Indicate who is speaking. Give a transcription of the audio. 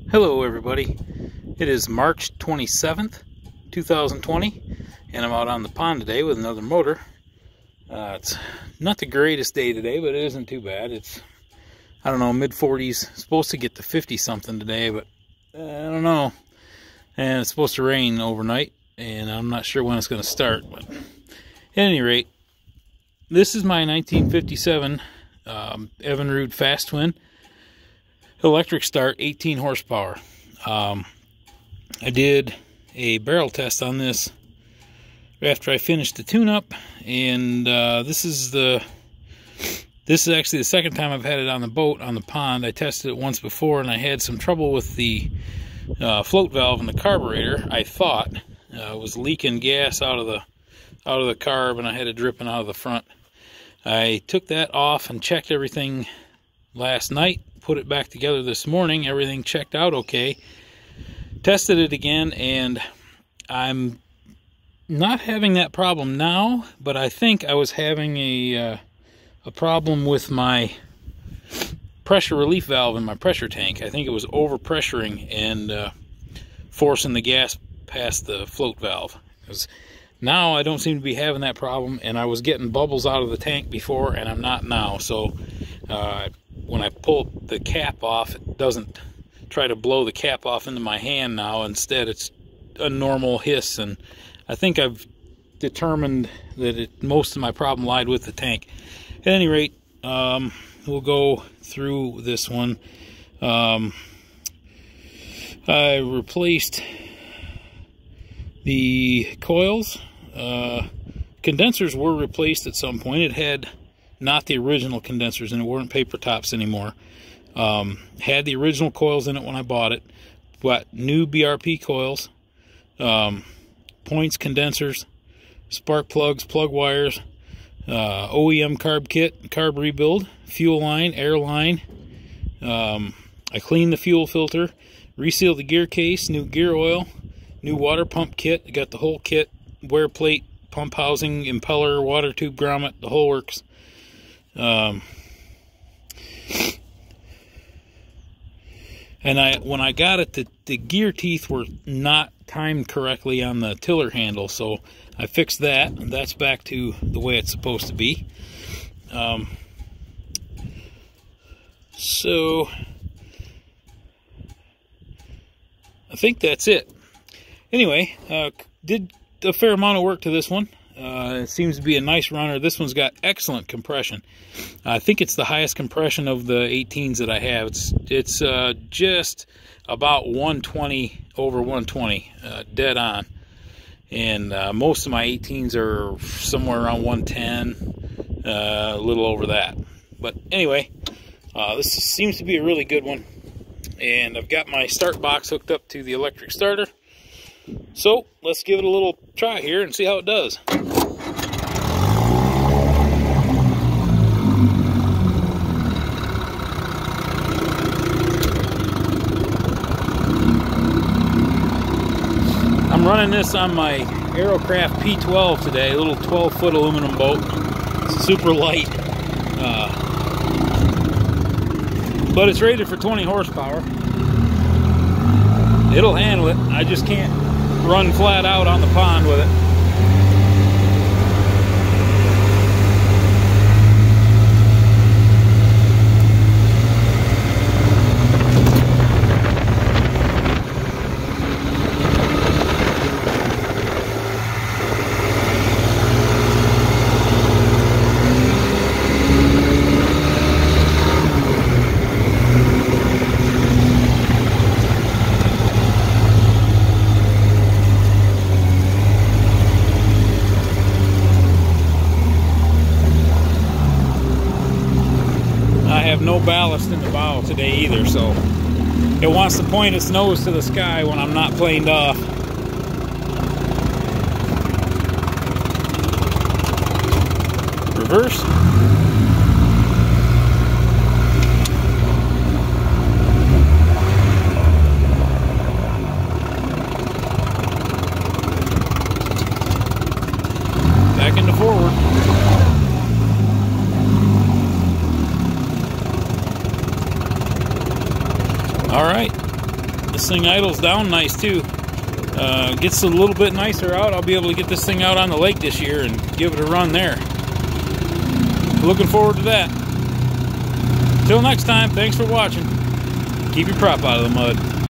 Speaker 1: Hello everybody, it is March 27th, 2020, and I'm out on the pond today with another motor. It's not the greatest day today, but it isn't too bad. It's, I don't know, mid-40s, supposed to get to 50 something today, but I don't know. And it's supposed to rain overnight, and I'm not sure when it's going to start. But at any rate, this is my 1957 Evinrude Fastwin Electric Start, 18 horsepower. I did a barrel test on this after I finished the tune-up, and this is actually the second time I've had it on the boat, on the pond. I tested it once before, and I had some trouble with the float valve in the carburetor. I thought it was leaking gas out of the carb, and I had it dripping out of the front. I took that off and checked everything last night. Put it back together this morning. Everything checked out okay. Tested it again, and I'm not having that problem now, but I think I was having a problem with my pressure relief valve in my pressure tank. I think it was overpressuring and forcing the gas past the float valve. Because now I don't seem to be having that problem, and I was getting bubbles out of the tank before, and I'm not now. So when I pull the cap off, it doesn't try to blow the cap off into my hand now. Instead, it's a normal hiss, and I think I've determined that most of my problem lied with the tank. At any rate, we'll go through this one. I replaced the coils. Condensers were replaced at some point. It had not the original condensers, and it weren't paper tops anymore. Had the original coils in it when I bought it, but new BRP coils, points, condensers, spark plugs, plug wires, OEM carb kit, carb rebuild, fuel line, air line. I cleaned the fuel filter, resealed the gear case, new gear oil, new water pump kit. I got the whole kit, wear plate, pump housing, impeller, water tube grommet, the whole works. And when I got it, the gear teeth were not timed correctly on the tiller handle, so I fixed that, and that's back to the way it's supposed to be. So I think that's it. Anyway, did a fair amount of work to this one. It seems to be a nice runner. This one's got excellent compression. I think it's the highest compression of the 18s that I have. It's just about 120 over 120, dead on. And most of my 18s are somewhere around 110, a little over that. But anyway, this seems to be a really good one. And I've got my start box hooked up to the electric starter. So let's give it a little try here and see how it does. I'm running this on my Aerocraft P12 today, a little 12-foot aluminum boat. It's super light, but it's rated for 20 horsepower. It'll handle it. I just can't run flat out on the pond with it. No ballast in the bow today either, so it wants to point its nose to the sky when I'm not planed off. Reverse. Back into forward. All right, This thing idles down nice too. Gets a little bit nicer out. I'll be able to get this thing out on the lake this year and give it a run there. Looking forward to that. Till next time, thanks for watching. Keep your prop out of the mud.